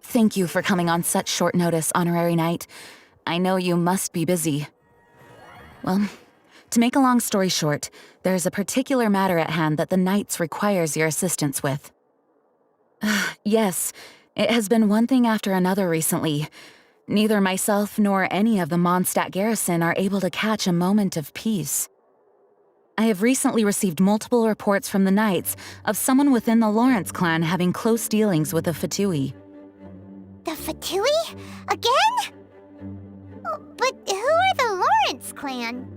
Thank you for coming on such short notice, Honorary Knight. I know you must be busy. Well, to make a long story short, there's a particular matter at hand that the Knights requires your assistance with. Yes, it has been one thing after another recently. Neither myself nor any of the Mondstadt garrison are able to catch a moment of peace. I have recently received multiple reports from the Knights of someone within the Lawrence clan having close dealings with the Fatui. The Fatui? Again? Oh, but who are the Lawrence clan?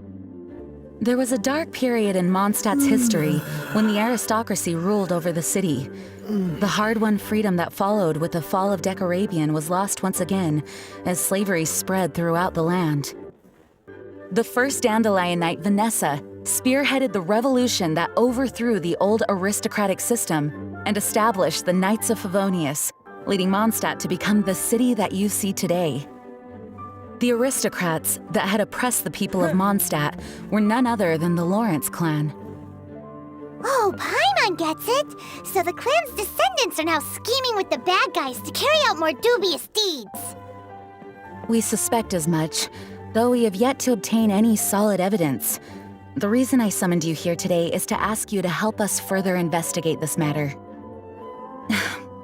There was a dark period in Mondstadt's history when the aristocracy ruled over the city. The hard-won freedom that followed with the fall of Decarabian was lost once again as slavery spread throughout the land. The first Dandelion Knight, Vanessa, spearheaded the revolution that overthrew the old aristocratic system and established the Knights of Favonius, leading Mondstadt to become the city that you see today. The aristocrats that had oppressed the people of Mondstadt were none other than the Lawrence clan. Oh, Paimon gets it! So the clan's descendants are now scheming with the bad guys to carry out more dubious deeds. We suspect as much, though we have yet to obtain any solid evidence. The reason I summoned you here today is to ask you to help us further investigate this matter.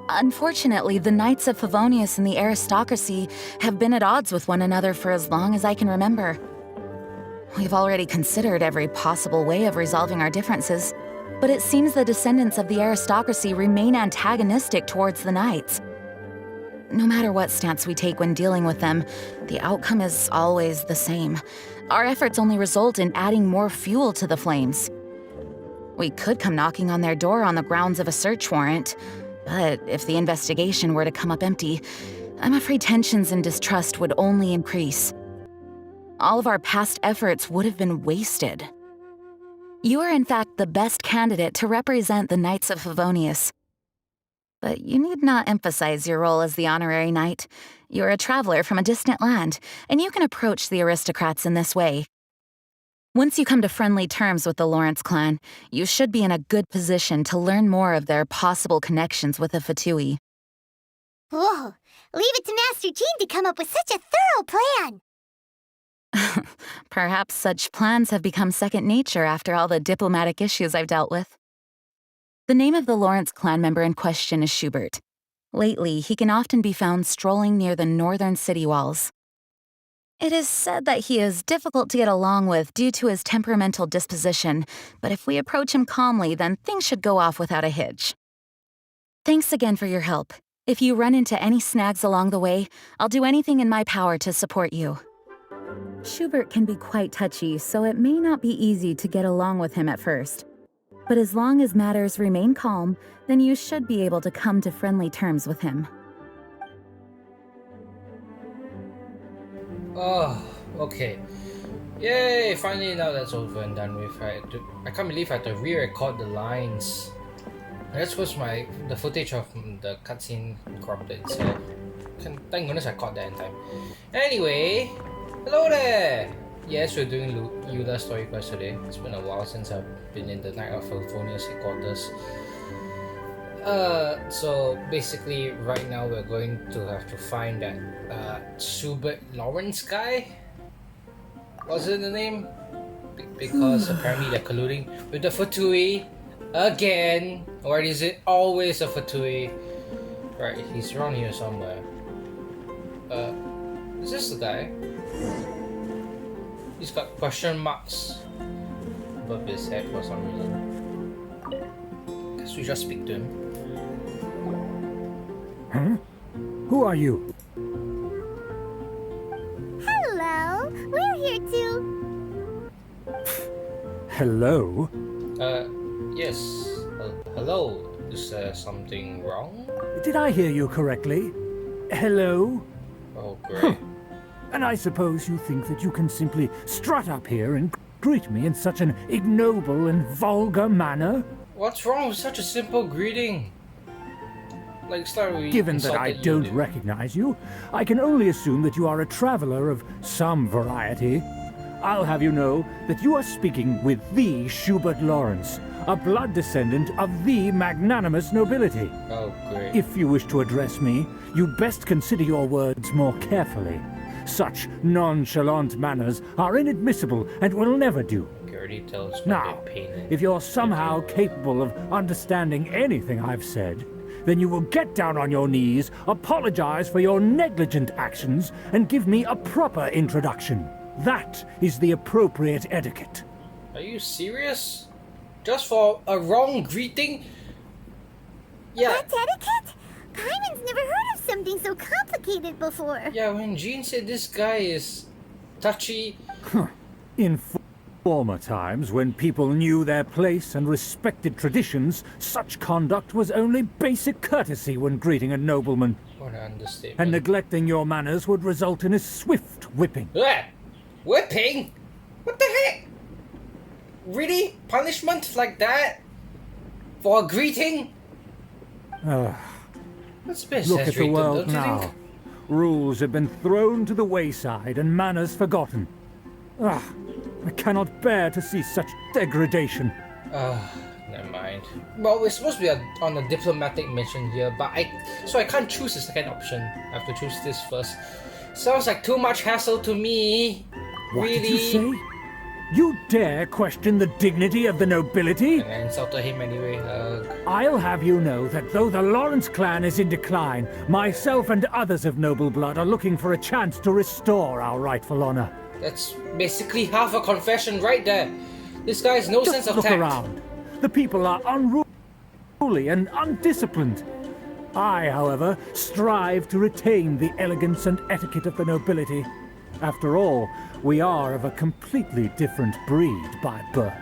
Unfortunately, the Knights of Favonius and the aristocracy have been at odds with one another for as long as I can remember. We've already considered every possible way of resolving our differences, but it seems the descendants of the aristocracy remain antagonistic towards the Knights. No matter what stance we take when dealing with them, the outcome is always the same. Our efforts only result in adding more fuel to the flames. We could come knocking on their door on the grounds of a search warrant, but if the investigation were to come up empty, I'm afraid tensions and distrust would only increase. All of our past efforts would have been wasted. You are in fact the best candidate to represent the Knights of Favonius. But you need not emphasize your role as the honorary knight. You're a traveler from a distant land, and you can approach the aristocrats in this way. Once you come to friendly terms with the Lawrence clan, you should be in a good position to learn more of their possible connections with the Fatui. Whoa, leave it to Master Jean to come up with such a thorough plan! Perhaps such plans have become second nature after all the diplomatic issues I've dealt with. The name of the Lawrence clan member in question is Schubert. Lately, he can often be found strolling near the northern city walls. It is said that he is difficult to get along with due to his temperamental disposition, but if we approach him calmly, then things should go off without a hitch. Thanks again for your help. If you run into any snags along the way, I'll do anything in my power to support you. Schubert can be quite touchy, so it may not be easy to get along with him at first. But as long as matters remain calm, then you should be able to come to friendly terms with him. Oh, okay. Yay, finally now that's over and done with. I can't believe I had to re-record the lines. That was the footage of the cutscene corrupted itself. Thank goodness I caught that in time. Anyway, hello there! Yes, we're doing Eula story quest today. It's been a while since I've been in the Knight of Favonius headquarters. So basically right now we're going to have to find that Schubert Lawrence guy. What's the name? Because apparently they're colluding with the Fatui again. Or is it always a Fatui? Right, he's around here somewhere. Is this the guy? He's got question marks above his head for some reason. Guess we just speak to him. Huh? Who are you? Hello, we're here too. Hello? Yes. Hello. Is there something wrong? Did I hear you correctly? Hello? Oh, great. And I suppose you think that you can simply strut up here and greet me in such an ignoble and vulgar manner? What's wrong with such a simple greeting? Like, Given that I don't recognize you, I can only assume that you are a traveler of some variety. I'll have you know that you are speaking with the Schubert Lawrence, a blood descendant of the magnanimous nobility. Oh, great. If you wish to address me, you'd best consider your words more carefully. Such nonchalant manners are inadmissible and will never do. Already tells Now, if you're somehow capable of understanding anything I've said, then you will get down on your knees, apologize for your negligent actions, and give me a proper introduction. That is the appropriate etiquette. Are you serious? Just for a wrong greeting? Yeah. That's etiquette? Paimon's never heard of something so complicated before. Yeah, when Jean said this guy is touchy. In former times, when people knew their place and respected traditions, such conduct was only basic courtesy when greeting a nobleman. What an understatement. And neglecting your manners would result in a swift whipping. Ugh! Whipping? What the heck? Really? Punishment like that? For a greeting? That's a bit Look at the exaggerated, world don't you now. think? Rules have been thrown to the wayside and manners forgotten. I cannot bear to see such degradation. Never mind. Well, we're supposed to be on a diplomatic mission here, but I can't choose the second option. I have to choose this first. Sounds like too much hassle to me. What really? did you say? You dare question the dignity of the nobility? And I insulted him anyway. I'll have you know that though the Lawrence clan is in decline, myself and others of noble blood are looking for a chance to restore our rightful honor. That's basically half a confession right there. This guy has no sense Just of look tact. around. The people are unruly and undisciplined. I, however, strive to retain the elegance and etiquette of the nobility. After all, we are of a completely different breed by birth.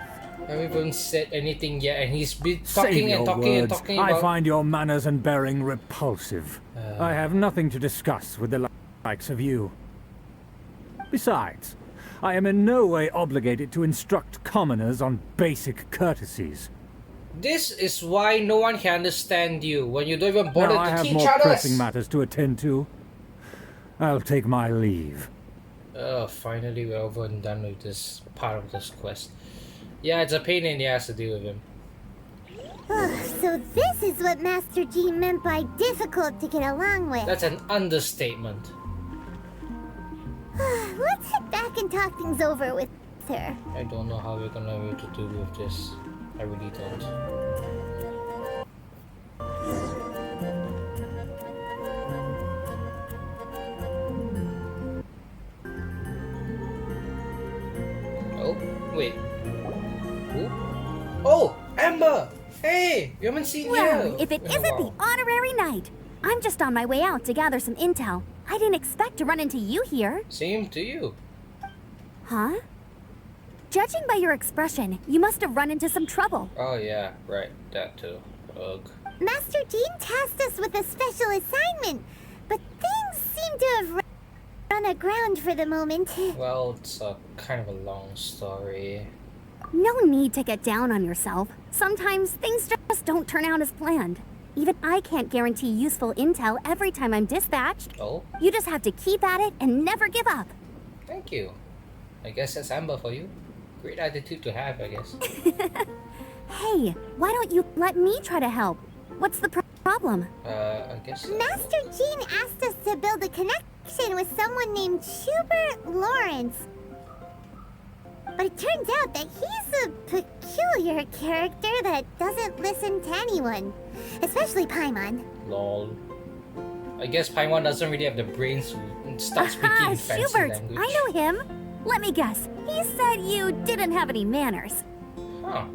I haven't even said anything yet, and he's been Save talking your and talking and words. talking I about... find your manners and bearing repulsive. I have nothing to discuss with the likes of you. Besides, I am in no way obligated to instruct commoners on basic courtesies. This is why no one can understand you, when you don't even bother Now I to have teach more others. pressing matters to attend to. I'll take my leave. Finally we're over and done with this part of this quest. Yeah, it's a pain in the ass to deal with him. So this is what Master Jean meant by difficult to get along with. That's an understatement. Let's head back and talk things over with her. I don't know how we're gonna be able to deal with this. I really don't. Oh, wait. Who? Oh, Amber! Hey, we haven't seen Well, you. if it in a isn't the while. honorary knight. I'm just on my way out to gather some intel. I didn't expect to run into you here. Same to you. Huh? Judging by your expression, you must have run into some trouble. Oh yeah, right, that too. Ugh. Master Jean tasked us with a special assignment, but things seem to have run aground for the moment. Well, it's a kind of a long story. No need to get down on yourself. Sometimes things just don't turn out as planned. Even I can't guarantee useful intel every time I'm dispatched. Oh, You just have to keep at it and never give up. thank you. I guess that's Amber for you. Great attitude to have, I guess. Hey, why don't you let me try to help? What's the problem? I guess. Master Jean asked us to build a connection with someone named Schubert Lawrence. But it turns out that he's a peculiar character that doesn't listen to anyone. Especially Paimon. Lol. I guess Paimon doesn't really have the brains to start speaking fancy Schubert, language. I know him. Let me guess. He said you didn't have any manners. Huh.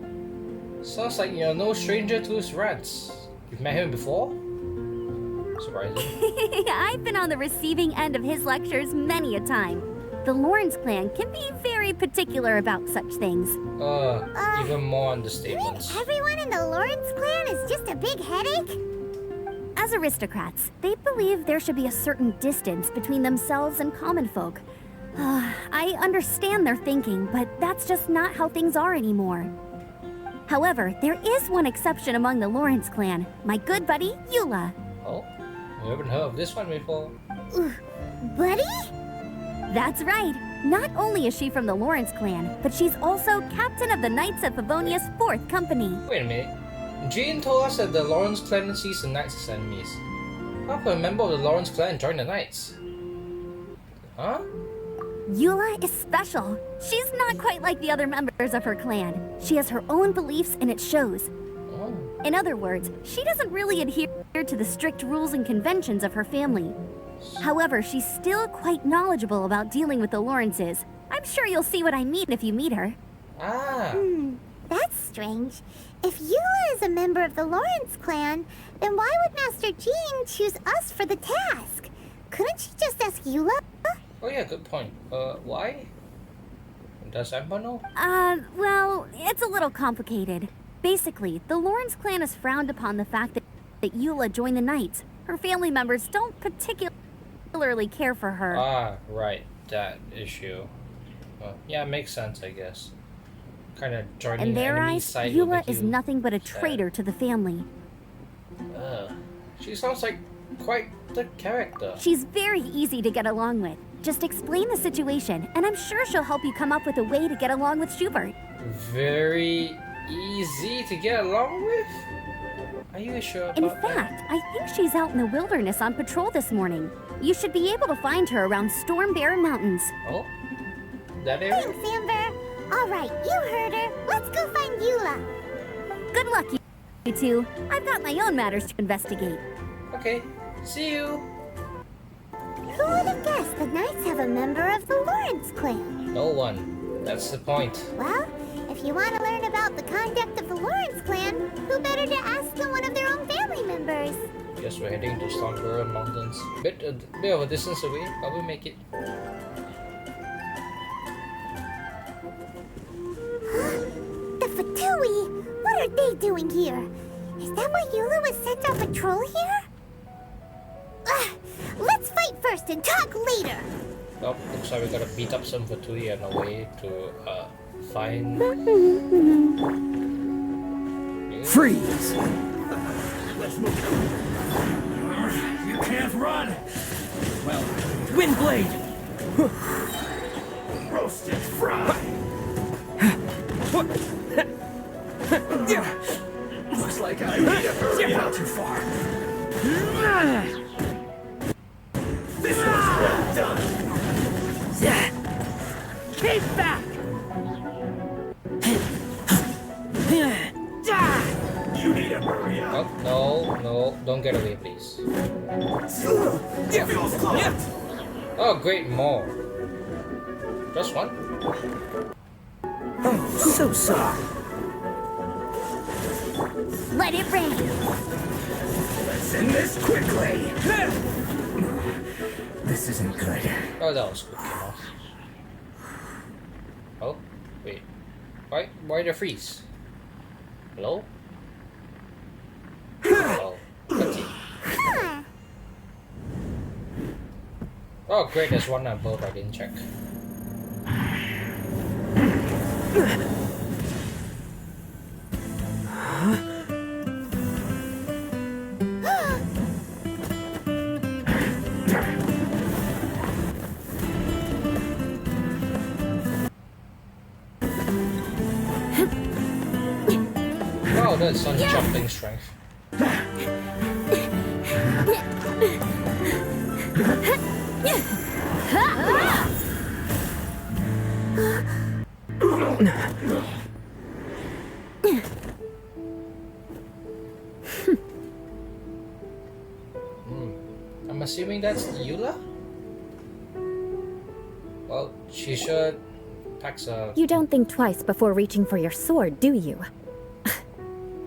Sounds like you're no stranger to his rants. You've met him before? Surprising. I've been on the receiving end of his lectures many a time. The Lawrence clan can be very particular about such things. Even more You mean understatements. everyone in the Lawrence clan is just a big headache? As aristocrats, they believe there should be a certain distance between themselves and common folk. I understand their thinking, but that's just not how things are anymore. However, there is one exception among the Lawrence clan, my good buddy, Eula. Oh, I haven't heard of this one before. Buddy? That's right. Not only is she from the Lawrence clan, but she's also captain of the Knights of Favonia's 4th company. Wait a minute. Jean told us that the Lawrence clan sees the Knights as enemies. How could a member of the Lawrence clan join the Knights? Huh? Eula is special. She's not quite like the other members of her clan. She has her own beliefs and it shows. Oh. In other words, she doesn't really adhere to the strict rules and conventions of her family. However, she's still quite knowledgeable about dealing with the Lawrences. I'm sure you'll see what I mean if you meet her. Ah. That's strange. If Eula is a member of the Lawrence clan, then why would Master Jean choose us for the task? Couldn't she just ask Eula? Oh yeah, good point. Why? Does Emma know? Well, it's a little complicated. Basically, the Lawrence clan has frowned upon the fact that Eula joined the Knights. Her family members don't particularly care for her. Ah, right. That issue. Yeah, makes sense, I guess. Kind of joining In the their enemy eyes, side Eula with is you. nothing but a traitor to the family. She sounds like quite the character. She's very easy to get along with. Just explain the situation, and I'm sure she'll help you come up with a way to get along with Schubert. Very easy to get along with? Are you sure about In that? fact, I think she's out in the wilderness on patrol this morning. You should be able to find her around Storm Bear Mountains. Oh? That area? Thanks, Amber. All right, you heard her. Let's go find Eula. Good luck, you two. I've got my own matters to investigate. Okay. See you. Who would have guessed the Knights have a member of the Lawrence clan? No one. That's the point. Well, if you want to learn about the conduct of the Lawrence clan, who better to ask than one of their own family members? Guess we're heading to Stormbear Mountains. Bit of a distance away, but we'll make it. The Fatui! What are they doing here? Is that why Eula was sent on patrol here? Let's fight first and talk later! Oh, looks like we gotta beat up some Fatui on our way to find... Freeze! Let's move. You can't run! Well, Windblade! Roasted fry! Looks like I need to hurry out too far. This one's well done! Keep back! You need to hurry up. Oh, no, don't get away, please. It feels close. Oh, great, more. Just one? Oh, so sorry. Let it rain! Let's end this quickly. This isn't good. Oh, that was quick enough. Oh, wait. Why the freeze? Hello? Oh, continue. Oh, great, there's one above I didn't check. Wow, that's some jumping strength. I'm assuming that's Eula? Well, she should pack a... You don't think twice before reaching for your sword, do you?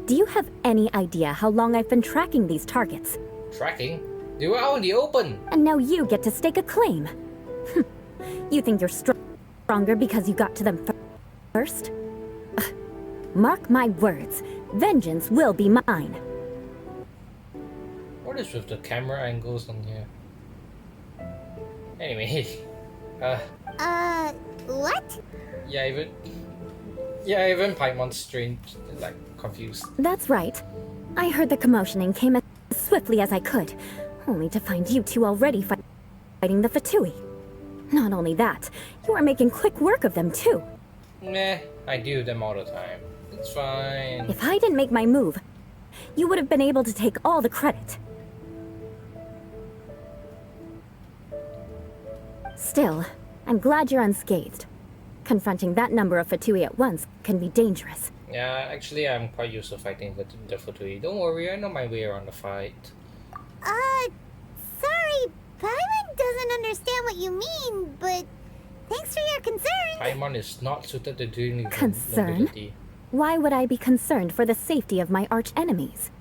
Do you have any idea how long I've been tracking these targets? Tracking? They were out in the open! And now you get to stake a claim. You think you're stronger because you got to them first? Mark my words, vengeance will be mine. What is with the camera angles on here? Anyway, What? yeah, even Paimon's strange, like, confused. That's right. I heard the commotion and came as swiftly as I could, only to find you two already fighting the Fatui. Not only that, you are making quick work of them too. Meh, I do them all the time. It's fine. If I didn't make my move, you would have been able to take all the credit. Still, I'm glad you're unscathed. Confronting that number of Fatui at once can be dangerous. Yeah, actually, I'm quite used to fighting with the Futui. Don't worry, I know my way around the fight. Sorry, Paimon doesn't understand what you mean, but thanks for your concern. Paimon is not suited to doing the Concern? nobility. Why would I be concerned for the safety of my arch enemies?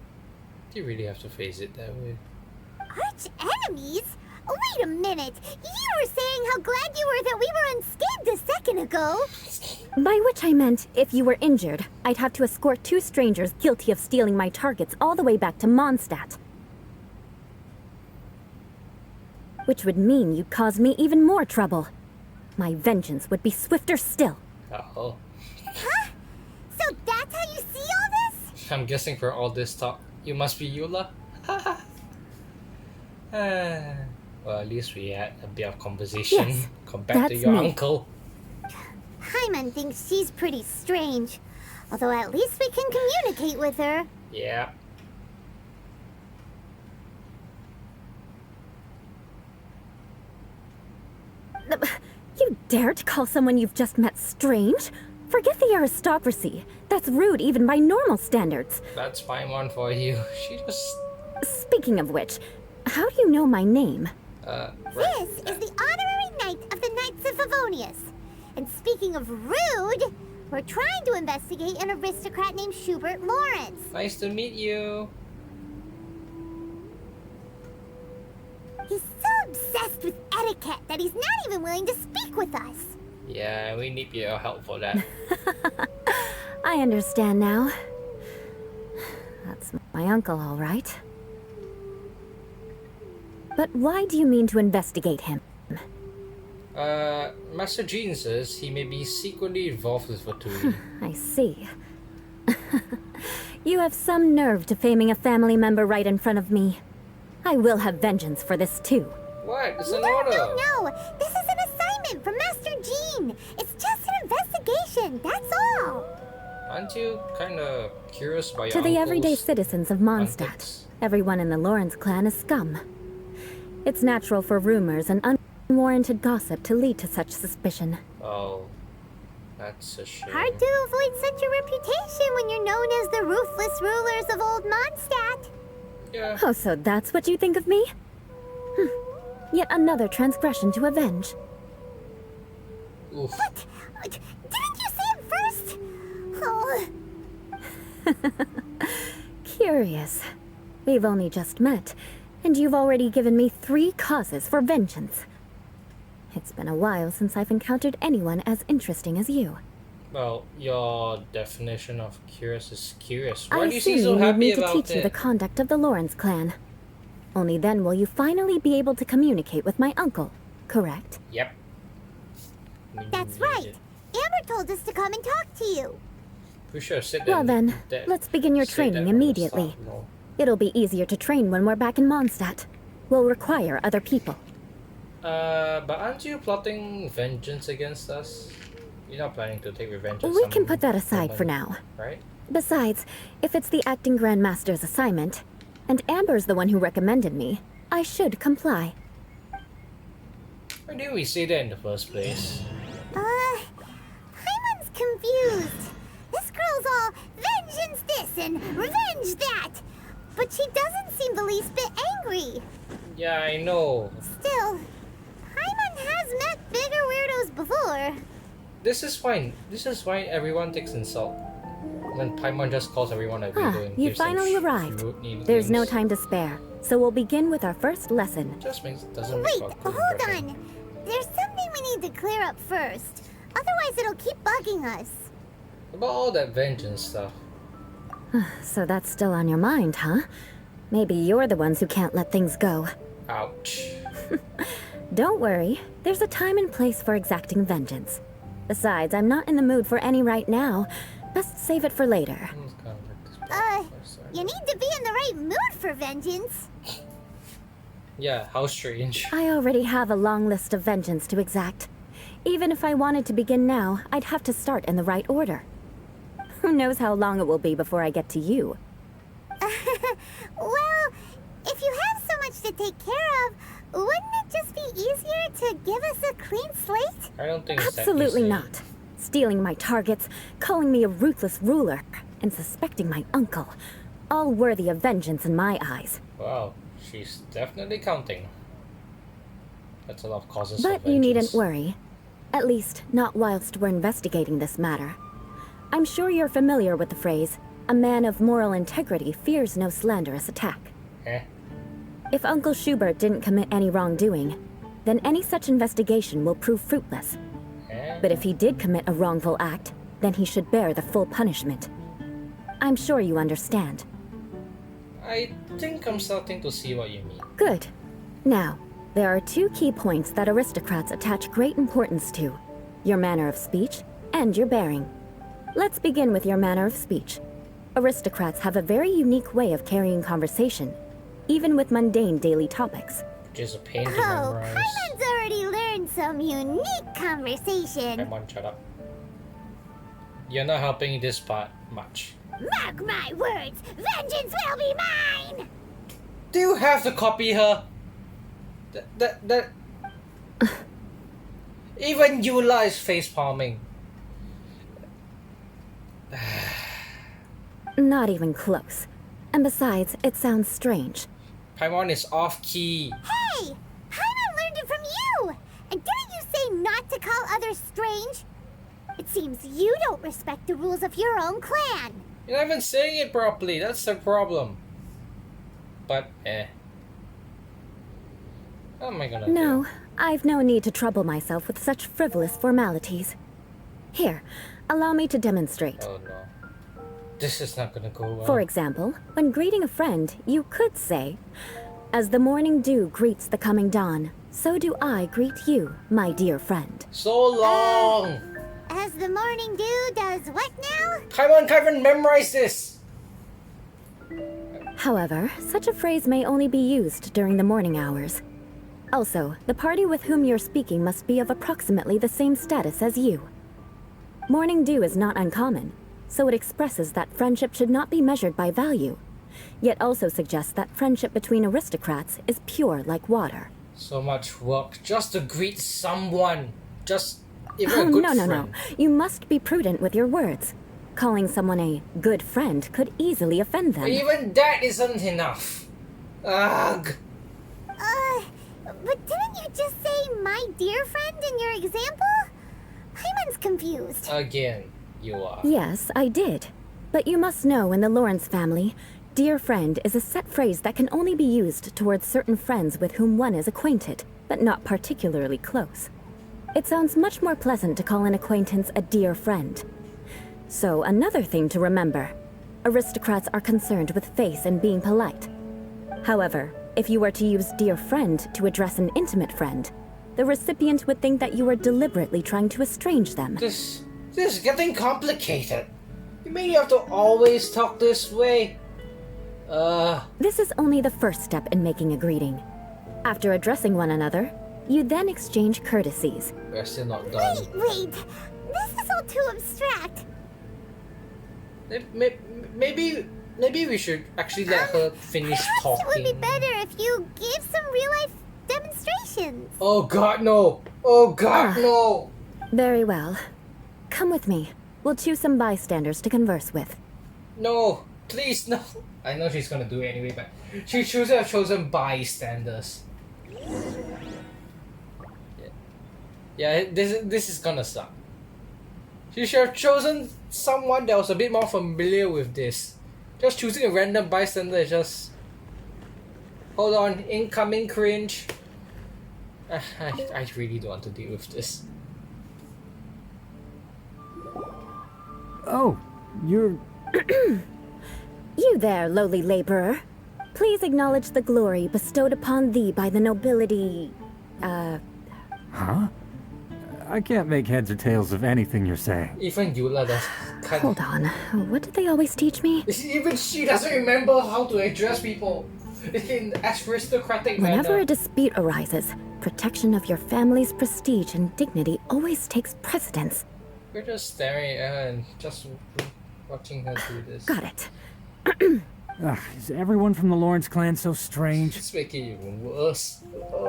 You really have to face it that way. Arch enemies? Oh, wait a minute. You were saying how glad you were that we were unscathed a second ago. By which I meant, if you were injured, I'd have to escort 2 strangers guilty of stealing my targets all the way back to Mondstadt. Which would mean you'd cause me even more trouble. My vengeance would be swifter still. Uh-oh. Huh? So that's how you see all this? I'm guessing for all this talk, you must be Eula? Well, at least we had a bit of conversation Yes, compared to that's your me. uncle. Paimon thinks she's pretty strange. Although at least we can communicate with her. Yeah. You dare to call someone you've just met strange? Forget the aristocracy. That's rude even by normal standards. That's Paimon for you. She just... Speaking of which, how do you know my name? This is the honorary knight of the Knights of Favonius. And speaking of rude, we're trying to investigate an aristocrat named Schubert Lawrence. Nice to meet you. He's so obsessed with etiquette that he's not even willing to speak with us. Yeah, we need your help for that. I understand now. That's my uncle, all right. But why do you mean to investigate him? Master Jean says he may be secretly involved with Fatui. I see. You have some nerve defaming a family member right in front of me. I will have vengeance for this too. What? It's an No, order! no, no! This is an assignment from Master Jean! It's just an investigation, that's all! Aren't you kinda curious about your To the everyday uncle's citizens of Mondstadt, antics? everyone in the Lawrence clan is scum. It's natural for rumors and unwarranted gossip to lead to such suspicion. Oh, that's a shame. Hard to avoid such a reputation when you're known as the ruthless rulers of old Mondstadt. Yeah. Oh, so that's what you think of me? Yet another transgression to avenge. Oof. What? Didn't you say it first? Oh, Curious. We've only just met, and you've already given me 3 causes for vengeance. It's been a while since I've encountered anyone as interesting as you. Well, your definition of curious is curious. Why I do you assume seem so you need happy me to about teach you the it? conduct of the Lawrence clan. Only then will you finally be able to communicate with my uncle, correct? Yep. that's right. Amber told us to come and talk to you. We should have said Well then, that- let's begin your said that training from the immediately. start, no. It'll be easier to train when we're back in Mondstadt. We'll require other people. But aren't you plotting vengeance against us? You're not planning to take revenge on We can someone- put that aside for someone, now. Right? Besides, if it's the acting Grand Master's assignment, and Amber's the one who recommended me, I should comply. Why didn't we say that in the first place? Paimon's confused. This girl's all vengeance this and revenge that. But she doesn't seem the least bit angry. Yeah, I know. Still, Paimon has met bigger weirdos before. This is fine. This is why everyone takes insult. When Paimon just calls everyone a Ah, weirdo and you gives them finally arrived. rude names. There's no time to spare, so we'll begin with our first lesson. Just doesn't make Wait, for a good hold impression. on. There's something we need to clear up first. Otherwise, it'll keep bugging us. About all that vengeance stuff. So that's still on your mind, huh? Maybe you're the ones who can't let things go. Ouch. Don't worry, there's a time and place for exacting vengeance. Besides, I'm not in the mood for any right now. Best save it for later. It's kind of like this. You need to be in the right mood for vengeance. Yeah, how strange. I already have a long list of vengeance to exact. Even if I wanted to begin now, I'd have to start in the right order. Who knows how long it will be before I get to you? Well, if you have so much to take care of, wouldn't it just be easier to give us a clean slate? I don't think it's that Absolutely easy. not. Stealing my targets, calling me a ruthless ruler, and suspecting my uncle. All worthy of vengeance in my eyes. Wow, she's definitely counting. That's a lot of causes But for you vengeance. needn't worry. At least, not whilst we're investigating this matter. I'm sure you're familiar with the phrase, a man of moral integrity fears no slanderous attack. Eh? If Uncle Schubert didn't commit any wrongdoing, then any such investigation will prove fruitless. Eh? But if he did commit a wrongful act, then he should bear the full punishment. I'm sure you understand. I think I'm starting to see what you mean. Good. Now, there are two key points that aristocrats attach great importance to. Your manner of speech and your bearing. Let's begin with your manner of speech. Aristocrats have a very unique way of carrying conversation, even with mundane daily topics. Which is a pain to Oh, memorize. Paimon's already learned some unique conversation. Come on, shut up. You're not helping this part much. Mark my words, vengeance will be mine! Do you have to copy her? That even Eula is face palming. Not even close. And besides, it sounds strange. Paimon is off key. Hey! Paimon learned it from you! And didn't you say not to call others strange? It seems you don't respect the rules of your own clan. You're not even saying it properly. That's the problem. But how am I gonna No, do? I've no need to trouble myself with such frivolous formalities. Here, allow me to demonstrate. Oh no. This is not gonna go well. For example, when greeting a friend, you could say, "As the morning dew greets the coming dawn, so do I greet you, my dear friend." So long! As the morning dew does what now? Kairon, memorize this! However, such a phrase may only be used during the morning hours. Also, the party with whom you're speaking must be of approximately the same status as you. Morning dew is not uncommon, so it expresses that friendship should not be measured by value, yet also suggests that friendship between aristocrats is pure like water. So much work just to greet someone. Just even Oh, a good no. friend. You must be prudent with your words. Calling someone a good friend could easily offend them. Even that isn't enough. Ugh. But didn't you just say my dear friend in your example? Paimon's confused. Again, you are. Yes, I did. But you must know in the Lawrence family, dear friend is a set phrase that can only be used towards certain friends with whom one is acquainted, but not particularly close. It sounds much more pleasant to call an acquaintance a dear friend. So another thing to remember, aristocrats are concerned with face and being polite. However, if you were to use dear friend to address an intimate friend, the recipient would think that you were deliberately trying to estrange them. This is getting complicated. You mean you have to always talk this way? This is only the first step in making a greeting. After addressing one another, you then exchange courtesies. We're still not done. Wait! This is all too abstract. Maybe we should actually let her finish Perhaps it would be talking. better if you gave some real-life demonstrations. Oh god, no! Oh god, no! Very well. Come with me. We'll choose some bystanders to converse with. No! Please, no! I know she's gonna do it anyway, but she should have chosen bystanders. Yeah, this is gonna suck. She should have chosen someone that was a bit more familiar with this. Just choosing a random bystander is just... Hold on, incoming cringe. I really don't want to deal with this. Oh, you're... You there, lowly laborer. Please acknowledge the glory bestowed upon thee by the nobility... Huh? I can't make heads or tails of anything you're saying. Even Eula does kind Hold on. What did they always teach me? Even she doesn't remember how to address people. in aristocratic Whenever manner. a dispute arises, protection of your family's prestige and dignity always takes precedence. We're just staring at her and just watching her do this. Got it. Ugh, is everyone from the Lawrence clan so strange? It's making it even worse.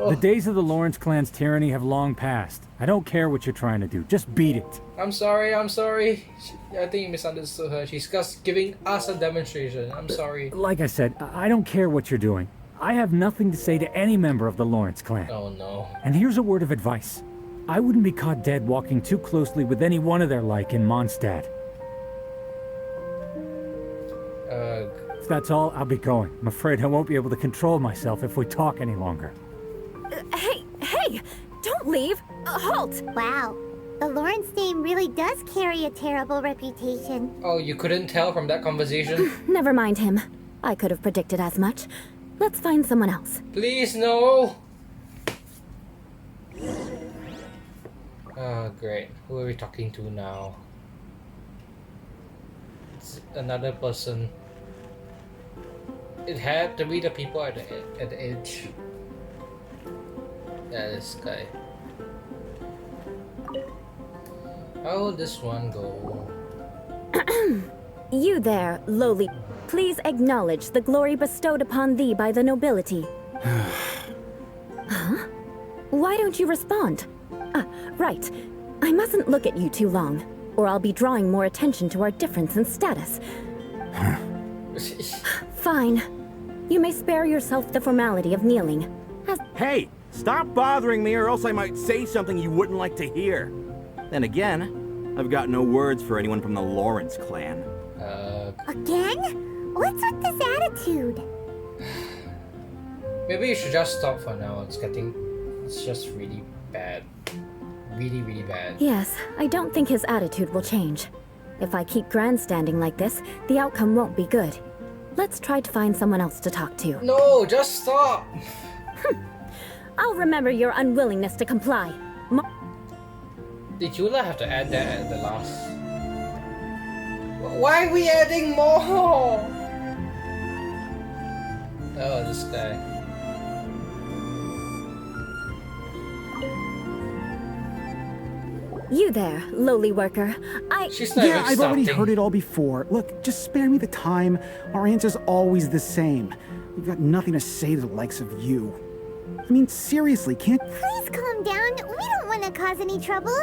The days of the Lawrence clan's tyranny have long passed. I don't care what you're trying to do. Just beat it. I'm sorry. I think you misunderstood her. She's just giving us a demonstration. I'm sorry. Like I said, I don't care what you're doing. I have nothing to say to any member of the Lawrence clan. Oh no. And here's a word of advice. I wouldn't be caught dead walking too closely with any one of their like in Mondstadt. If that's all, I'll be going. I'm afraid I won't be able to control myself if we talk any longer. Hey! Don't leave! Halt! Wow, the Lawrence name really does carry a terrible reputation. Oh, you couldn't tell from that conversation? Never mind him. I could have predicted as much. Let's find someone else. Please, no! Oh, great. Who are we talking to now? It's another person. It had to be the people at the edge. Yeah, this guy. How will this one go? You there, lowly. Please acknowledge the glory bestowed upon thee by the nobility. Huh? Why don't you respond? Right. I mustn't look at you too long, or I'll be drawing more attention to our difference in status. Fine. You may spare yourself the formality of kneeling. Hey, stop bothering me or else I might say something you wouldn't like to hear. Then again, I've got no words for anyone from the Lawrence clan. Again? What's with this attitude? Maybe you should just stop for now. It's just really bad. Really, really bad. Yes, I don't think his attitude will change. If I keep grandstanding like this, the outcome won't be good. Let's try to find someone else to talk to. No, just stop! I'll remember your unwillingness to comply. Did Eula have to add that at the last? Why are we adding more? Oh, this guy. You there, lowly worker. She's not Yeah, even I've already stopping. heard it all before. Look, just spare me the time. Our answer's always the same. We've got nothing to say to the likes of you. I mean, seriously, can't... Please calm down. We don't want to cause any trouble.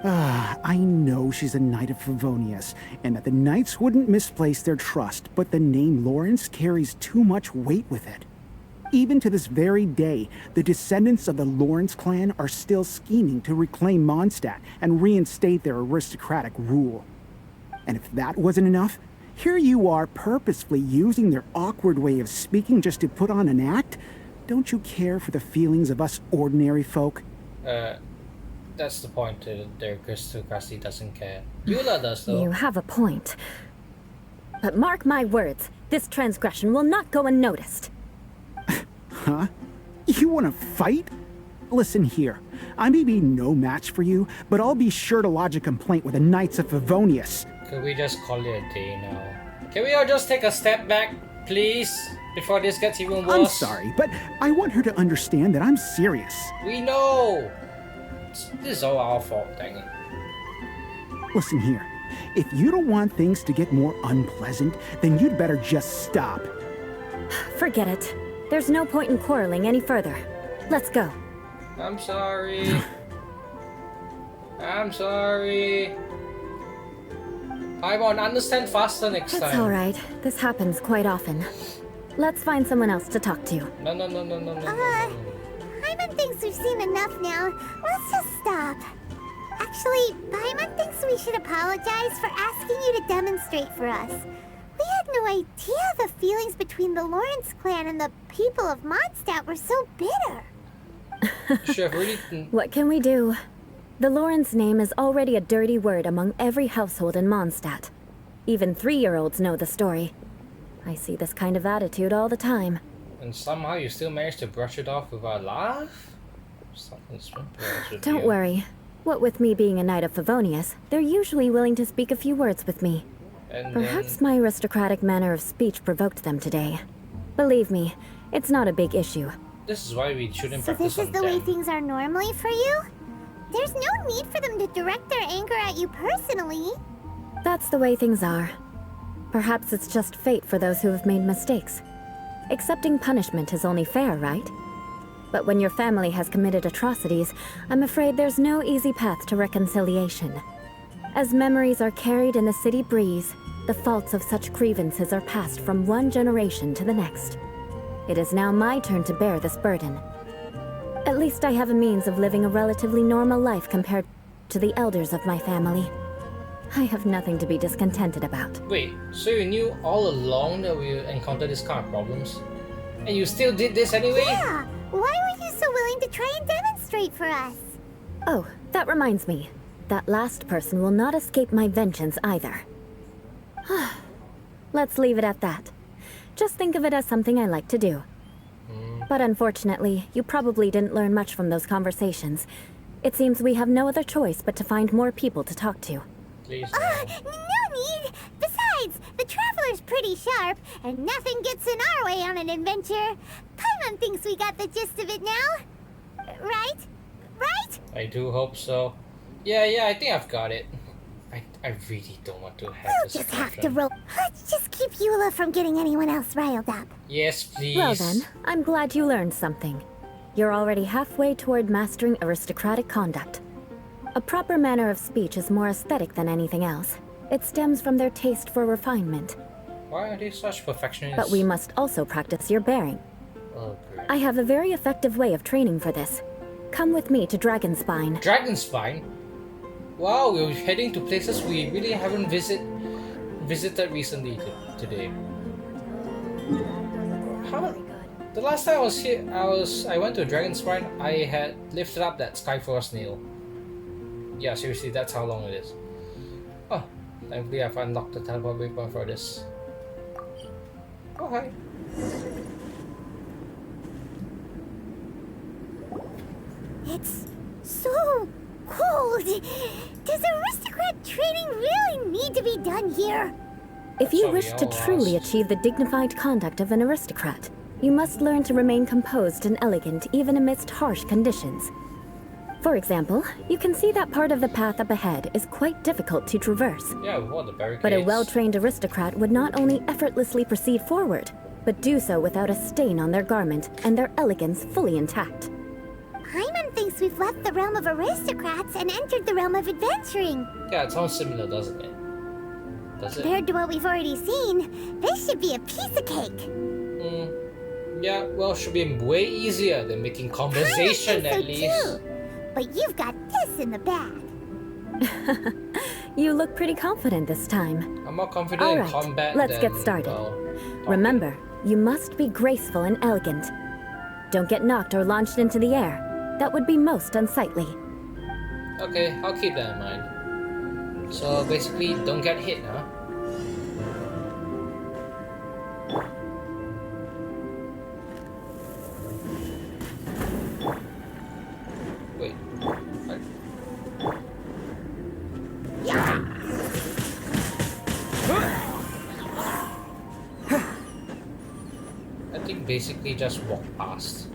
I know she's a Knight of Favonius, and that the Knights wouldn't misplace their trust, but the name Lawrence carries too much weight with it. Even to this very day, the descendants of the Lawrence clan are still scheming to reclaim Mondstadt and reinstate their aristocratic rule. And if that wasn't enough, here you are purposefully using their awkward way of speaking just to put on an act? Don't you care for the feelings of us ordinary folk? That's the point. Their aristocracy doesn't care. Eula does though. You have a point. But mark my words, this transgression will not go unnoticed. Huh? You want to fight? Listen here, I may be no match for you, but I'll be sure to lodge a complaint with the Knights of Favonius. Could we just call it a day now? Can we all just take a step back, please? Before this gets even worse? I'm sorry, but I want her to understand that I'm serious. We know! This is all our fault, dang it. Listen here, if you don't want things to get more unpleasant, then you'd better just stop. Forget it. There's no point in quarreling any further. Let's go. I'm sorry. I'm sorry. I won't understand faster next That's time. alright. This happens quite often. Let's find someone else to talk to. No. Paimon thinks we've seen enough now. Let's just stop. Actually, Paimon thinks we should apologize for asking you to demonstrate for us. We had no idea the feelings between the Lawrence clan and the people of Mondstadt were so bitter. Should have really... What can we do? The Lawrence name is already a dirty word among every household in Mondstadt. Even 3-year-olds know the story. I see this kind of attitude all the time. And somehow you still managed to brush it off with a laugh? Something's wrong with Don't you. worry. What with me being a Knight of Favonius, they're usually willing to speak a few words with me. And Perhaps then... my aristocratic manner of speech provoked them today. Believe me, it's not a big issue. This is why we shouldn't So practice this is on the way them. things are normally for you? There's no need for them to direct their anger at you personally. That's the way things are. Perhaps it's just fate for those who have made mistakes. Accepting punishment is only fair, right? But when your family has committed atrocities, I'm afraid there's no easy path to reconciliation. As memories are carried in the city breeze, the faults of such grievances are passed from one generation to the next. It is now my turn to bear this burden. At least I have a means of living a relatively normal life compared to the elders of my family. I have nothing to be discontented about. Wait, so you knew all along that we would encounter this kind of problems? And you still did this anyway? Yeah, why were you so willing to try and demonstrate for us? Oh, that reminds me. That last person will not escape my vengeance either. Let's leave it at that. Just think of it as something I like to do. But unfortunately, you probably didn't learn much from those conversations. It seems we have no other choice but to find more people to talk to. Please. No need! Besides, the Traveler's pretty sharp, and nothing gets in our way on an adventure. Paimon thinks we got the gist of it now. Right? Right? I do hope so. Yeah, I think I've got it. I really don't want to have We'll this just have to discussion. roll. Let's just keep Eula from getting anyone else riled up. Yes, please. Well then, I'm glad you learned something. You're already halfway toward mastering aristocratic conduct. A proper manner of speech is more aesthetic than anything else. It stems from their taste for refinement. Why are they such perfectionists? But we must also practice your bearing. Oh, great. I have a very effective way of training for this. Come with me to Dragonspine. Dragonspine? Wow, we're heading to places we really haven't visited recently today. How? The last time I was here, I went to Dragonspine. I had lifted up that Skyforce nail. Yeah, seriously, that's how long it is. Oh, thankfully I've unlocked the teleport waypoint for this. Oh, hi. It's so cold. Does aristocrat training really need to be done here? If you So we wish to all truly lost. achieve the dignified conduct of an aristocrat, you must learn to remain composed and elegant even amidst harsh conditions. For example, you can see that part of the path up ahead is quite difficult to traverse. Yeah, what the barricades. But a well-trained aristocrat would not only effortlessly proceed forward, but do so without a stain on their garment and their elegance fully intact. Paimon thinks we've left the realm of aristocrats and entered the realm of adventuring. Yeah, it sounds similar, doesn't it? Does it? Compared to what we've already seen, this should be a piece of cake. Yeah, well, should be way easier than making conversation I at think least. so too. But you've got this in the bag. You look pretty confident this time. I'm more confident All in right, combat let's than, get started. well, talking. Remember, you must be graceful and elegant. Don't get knocked or launched into the air. That would be most unsightly. Okay, I'll keep that in mind. So basically, don't get hit, huh? Wait. I think basically just walk past.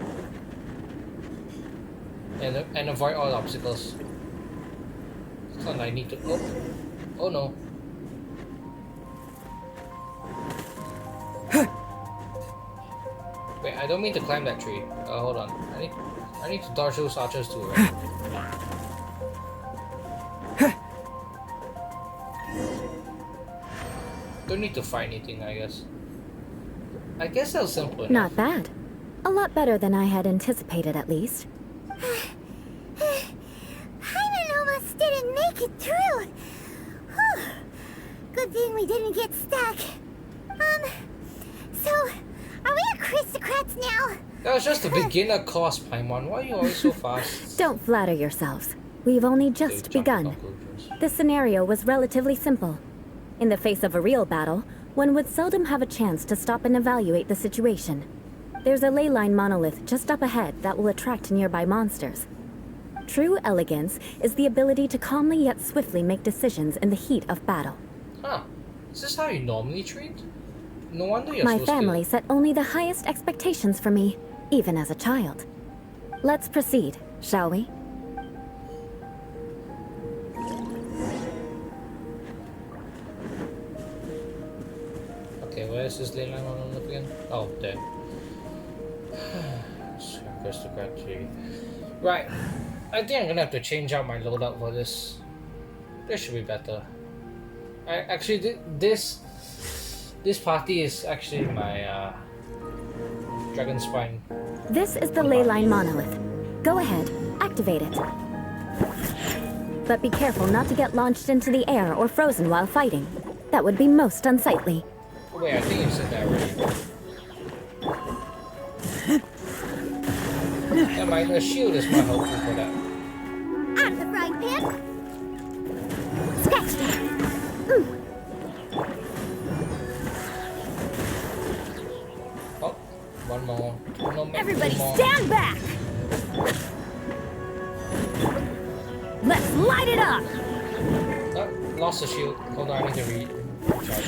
And avoid all obstacles. It's not like I need to. Oh no. Wait, I don't mean to climb that tree. Hold on. I need to dodge those archers too, right? Don't need to fight anything, I guess. I guess that was simple enough. Not bad. A lot better than I had anticipated, at least. Paimon almost didn't make it through. Whew. Good thing we didn't get stuck. So, are we aristocrats now? That was just a beginner course, Paimon. Why are you always so fast? Don't flatter yourselves. We've only just Jump to begun. conclusions. This scenario was relatively simple. In the face of a real battle, one would seldom have a chance to stop and evaluate the situation. There's a ley line monolith just up ahead that will attract nearby monsters. True elegance is the ability to calmly yet swiftly make decisions in the heat of battle. Huh. Is this how you normally train? No wonder you're My so family skilled. set only the highest expectations for me, even as a child. Let's proceed, shall we? Okay, where is this ley line on up again? Oh, there. Aristocracy. Right. I think I'm gonna have to change out my loadout for this. This should be better. I actually this party is actually my dragon spine. This is the ley line monolith. Go ahead, activate it. But be careful not to get launched into the air or frozen while fighting. That would be most unsightly. Oh, wait, I think you said that already. Yeah, my shield is more helpful for that. Out of the frying pan. Scratch that. Oh, one more. No, maybe Everybody two more. stand back! Let's light it up! Oh, lost the shield. Hold on, I need to recharge.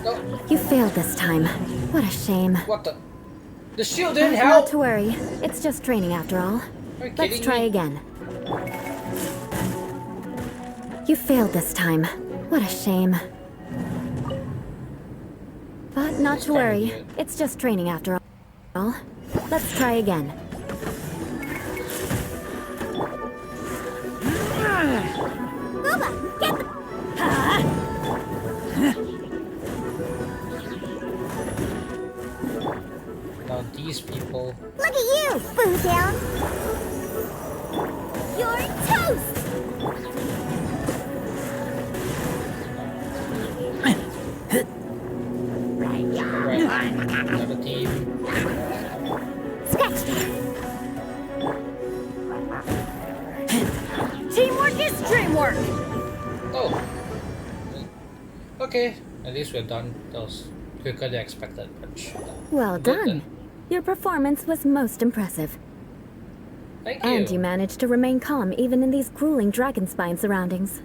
No, You failed this time. What a shame. what the? The shield didn't Not help! to worry. It's just training after all. Are you Let's kidding try me? again. You failed this time. What a shame. But not It's to kinda worry. weird. It's just training after all. Let's try again. Booba, get the... Now these people. Look at you, Boo Down. You're toast. Right, another team. Scratch that. Teamwork is dreamwork! Oh. Okay, at least we're done. That was quicker than expected, but sure. Well Good done. then. Your performance was most impressive. Thank you. And you managed to remain calm even in these grueling dragon spine surroundings.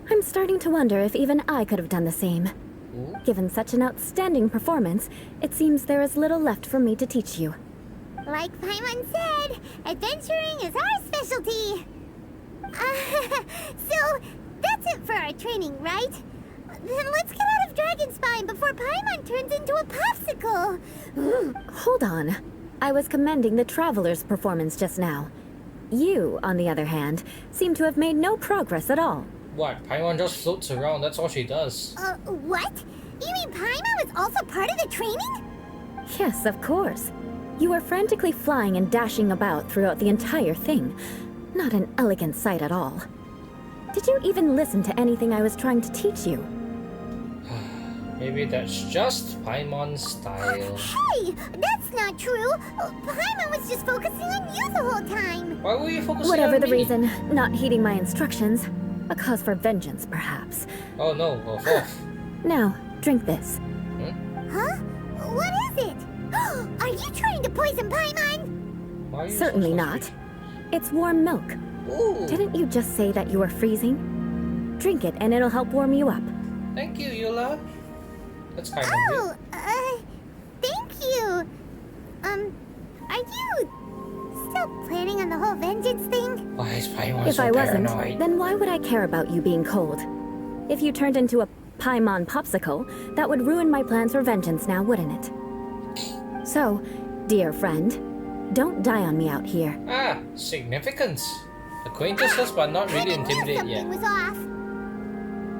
I'm starting to wonder if even I could have done the same. Ooh. Given such an outstanding performance, it seems there is little left for me to teach you. Like Paimon said, adventuring is our specialty. So, that's it for our training, right? Then let's get out of Dragonspine before Paimon turns into a popsicle. Ooh. Hold on. I was commending the Traveler's performance just now. You, on the other hand, seem to have made no progress at all. What? Paimon just floats around, that's all she does. What? You mean Paimon was also part of the training? Yes, of course. You were frantically flying and dashing about throughout the entire thing. Not an elegant sight at all. Did you even listen to anything I was trying to teach you? Maybe that's just Paimon's style. Hey, that's not true. Paimon was just focusing on you the whole time. Why were you focusing Whatever on the me? reason, not heeding my instructions. A cause for vengeance, perhaps. Oh no, go forth. Now, drink this. Huh? What is it? Are you trying to poison Paimon? Why are you Certainly so not. suspicious? It's warm milk. Ooh, Didn't you just say that you were freezing? Drink it and it'll help warm you up. thank you, Eula. That's kind of Oh, weird. thank you. Are you still planning on the whole vengeance thing? Why is Paimon If so I wasn't, paranoid? then why would I care about you being cold? If you turned into a Paimon popsicle, that would ruin my plans for vengeance now, wouldn't it? So, dear friend, don't die on me out here. Ah, significance. Acquaintances, but not really I knew intimidated something yet. was off.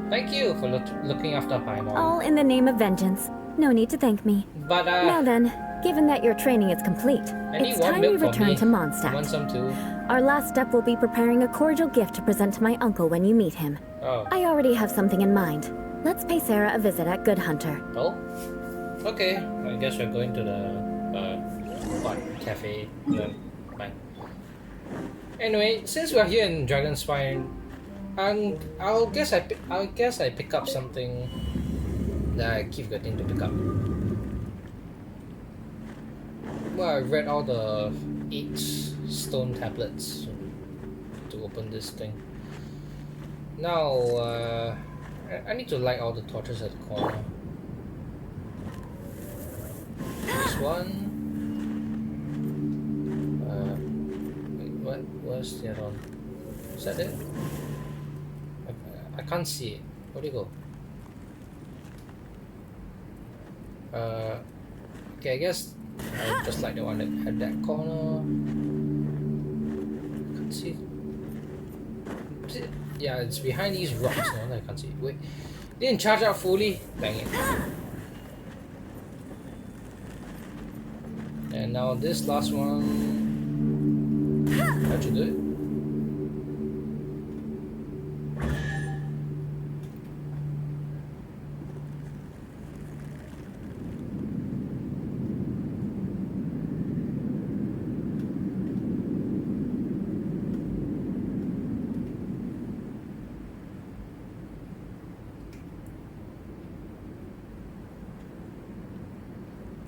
Thank you for looking after Paimon. All in the name of vengeance. No need to thank me. But Now then, given that your training is complete, I need it's warm time we milk for return me. to You want Mondstadt. some too? Our last step will be preparing a cordial gift to present to my uncle when you meet him. Oh. I already have something in mind. Let's pay Sarah a visit at Good Hunter. Oh? Okay, I guess we're going to the what cafe. Yeah, fine. Anyway, since we're here in Dragonspine, I'll guess I pick up something that I keep getting to pick up. Well, I read all the 8 stone tablets to open this thing. Now, I need to light all the torches at the corner. This one. Wait, where's the other one? Is that it? I can't see it. Where'd it go? Okay, I guess I just like the one that had that corner. I can't see it. Is it? Yeah, it's behind these rocks. No, I can't see it. Wait, didn't charge out fully. Dang it. And now this last one. How'd you do it?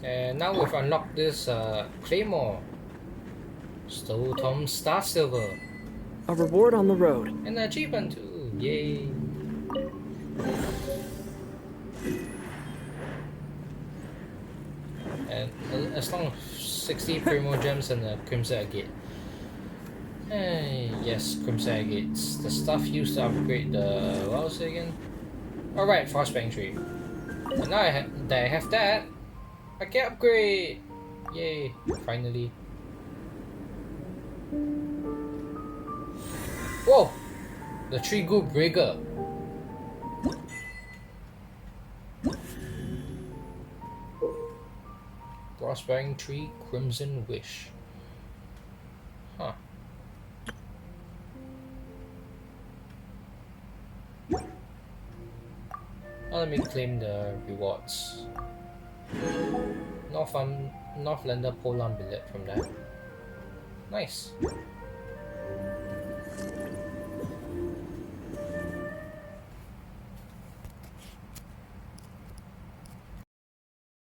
And now we've unlocked this claymore. Stole Tom's Star Silver. A reward on the road. And an achievement too. Yay. And as long as 60 Primo Gems and the Crimson Agate. Yes, Crimson Agates. The stuff used to upgrade the... what was it again? Alright, Frostbang Tree. And now that I have that, I can upgrade! Yay, finally. Whoa! The tree grew bigger. Frostbang Tree, Crimson Wish. Huh. Now let me claim the rewards. Northlander Polar Billet from that. Nice.